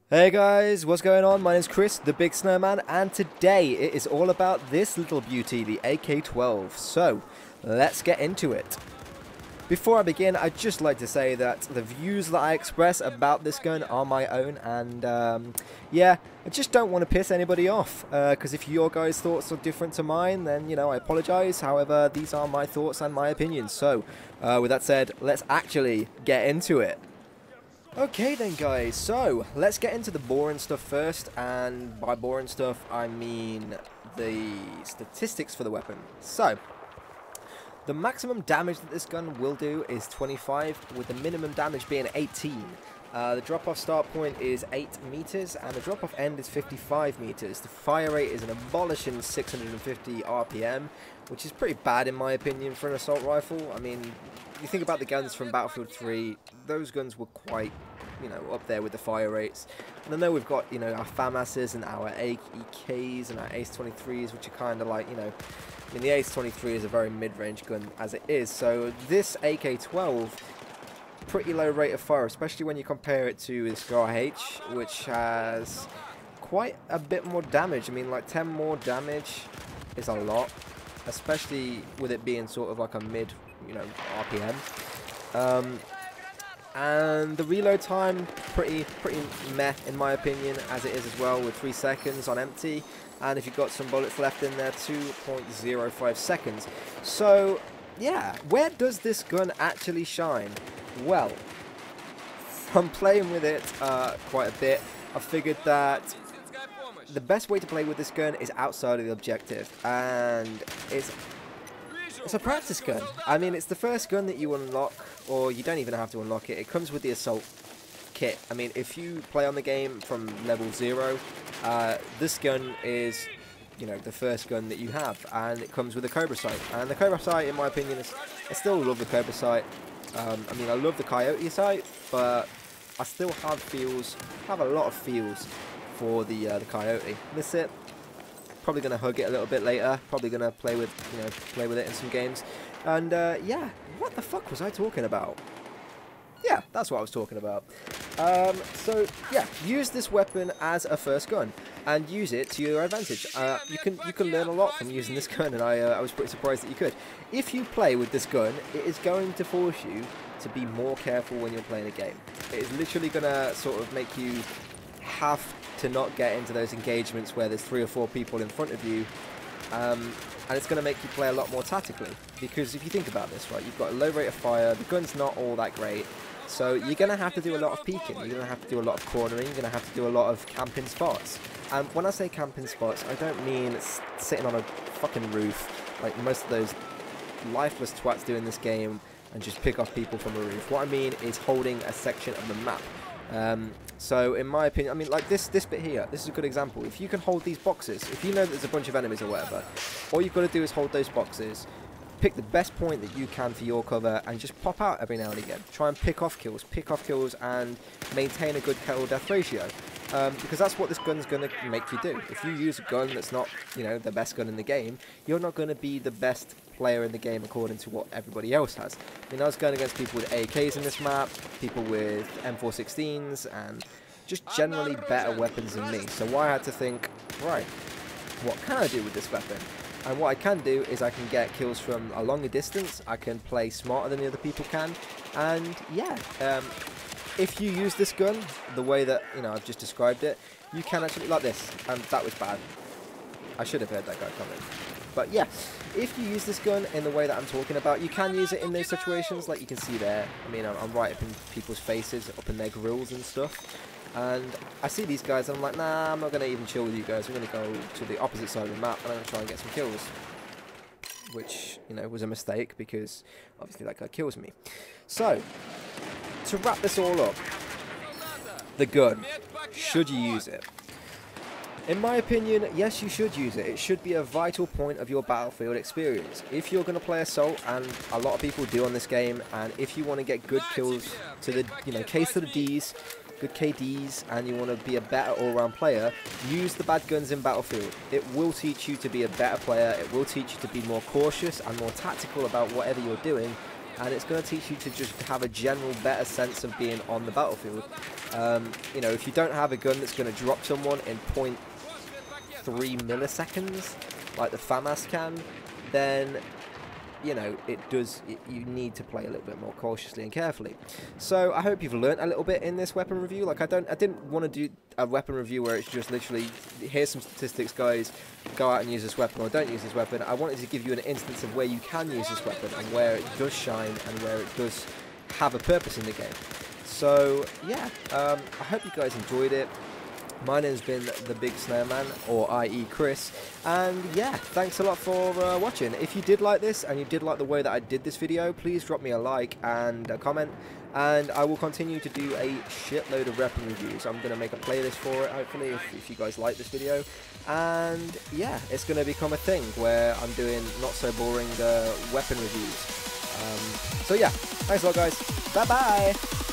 Hey guys, what's going on? My name's Chris, the Big Snowman, and today it is all about this little beauty, the AK-12. So, let's get into it. Before I begin, I'd just like to say that the views that I express about this gun are my own, and yeah, I just don't want to piss anybody off, because if your guys' thoughts are different to mine, then, you know, I apologise. However, these are my thoughts and my opinions. So, with that said, let's actually get into it. Okay then guys, so let's get into the boring stuff first, and by boring stuff I mean the statistics for the weapon. So, the maximum damage that this gun will do is 25, with the minimum damage being 18. The drop-off start point is 8 meters, and the drop-off end is 55 meters. The fire rate is an abolishing 650 RPM, which is pretty bad in my opinion for an assault rifle. I mean, you think about the guns from Battlefield 3, those guns were quite, you know, up there with the fire rates. And I know we've got, you know, our FAMASs and our AKs and our Ace-23s, which are kind of like, you know, I mean, the Ace-23 is a very mid-range gun as it is. So this AK-12, pretty low rate of fire, especially when you compare it to the Scar H, which has quite a bit more damage. I mean, like 10 more damage is a lot, especially with it being sort of like a mid, you know, RPM. And the reload time, pretty meh in my opinion, as it is as well, with 3 seconds on empty. And if you've got some bullets left in there, 2.05 seconds. So, yeah, where does this gun actually shine? Well, from playing with it quite a bit, I figured that the best way to play with this gun is outside of the objective, and it's a practice gun. I mean, it's the first gun that you unlock, or you don't even have to unlock it. It comes with the assault kit. I mean, if you play on the game from level 0, this gun is, you know, the first gun that you have, and it comes with a Cobra sight. And the Cobra sight, in my opinion, I still love the Cobra sight. I mean, I love the Coyote sight, but I still have a lot of feels for the Coyote. Miss it. Probably gonna hug it a little bit later. Probably gonna play with it in some games. And yeah, what the fuck was I talking about? Yeah, that's what I was talking about. So yeah, use this weapon as a first gun and use it to your advantage. You can learn a lot from using this gun, and I was pretty surprised that you could. If you play with this gun, it is going to force you to be more careful when you're playing a game. It is literally gonna sort of make you have to not get into those engagements where there's 3 or 4 people in front of you, and it's going to make you play a lot more tactically, because if you think about this, right, you've got a low rate of fire, the gun's not all that great, so you're going to have to do a lot of peeking, you're going to have to do a lot of cornering, you're going to have to do a lot of camping spots. And when I say camping spots, I don't mean sitting on a fucking roof like most of those lifeless twats do in this game and just pick off people from a roof. What I mean is holding a section of the map. So in my opinion, I mean, like this bit here, this is a good example. If you can hold these boxes, if you know that there's a bunch of enemies or whatever, all you've got to do is hold those boxes, pick the best point that you can for your cover, and just pop out every now and again. Try and pick off kills, and maintain a good kill-death ratio. Because that's what this gun's going to make you do. If you use a gun that's not, you know, the best gun in the game, you're not going to be the best player in the game according to what everybody else has. I mean, I was going against people with AKs in this map, people with M416s, and just generally better weapons than me. So I had to think, right, what can I do with this weapon? And what I can do is I can get kills from a longer distance, I can play smarter than the other people can, and yeah, if you use this gun the way that, you know, I've just described it, you can actually, like this, and that was bad. I should have heard that guy coming. But yeah, if you use this gun in the way that I'm talking about, you can use it in those situations, like you can see there. I mean, I'm right up in people's faces, up in their grills and stuff. And I see these guys, and I'm like, nah, I'm not going to even chill with you guys. I'm going to go to the opposite side of the map, and I'm going to try and get some kills. Which, you know, was a mistake, because obviously that guy kills me. So, to wrap this all up, the gun, should you use it? In my opinion, yes, you should use it. It should be a vital point of your Battlefield experience. If you're going to play Assault, and a lot of people do on this game, and if you want to get good kills to the, you know, Ks to the Ds, good KDs, and you want to be a better all-round player, use the bad guns in Battlefield. It will teach you to be a better player. It will teach you to be more cautious and more tactical about whatever you're doing, and it's going to teach you to just have a general better sense of being on the battlefield. You know, if you don't have a gun that's going to drop someone in 0.3 milliseconds, like the FAMAS can, then you know, you need to play a little bit more cautiously and carefully. So I hope you've learnt a little bit in this weapon review. Like I didn't want to do a weapon review where it's just literally, here's some statistics guys, go out and use this weapon or don't use this weapon. I wanted to give you an instance of where you can use this weapon and where it does shine and where it does have a purpose in the game. So yeah, I hope you guys enjoyed it. My name's been the Big Snowman, or i.e. Chris, and yeah, thanks a lot for watching. If you did like this, and you did like the way that I did this video, please drop me a like and a comment, and I will continue to do a shitload of weapon reviews. I'm going to make a playlist for it, hopefully, if you guys like this video, and yeah, it's going to become a thing where I'm doing not so boring weapon reviews. So yeah, thanks a lot guys, bye bye!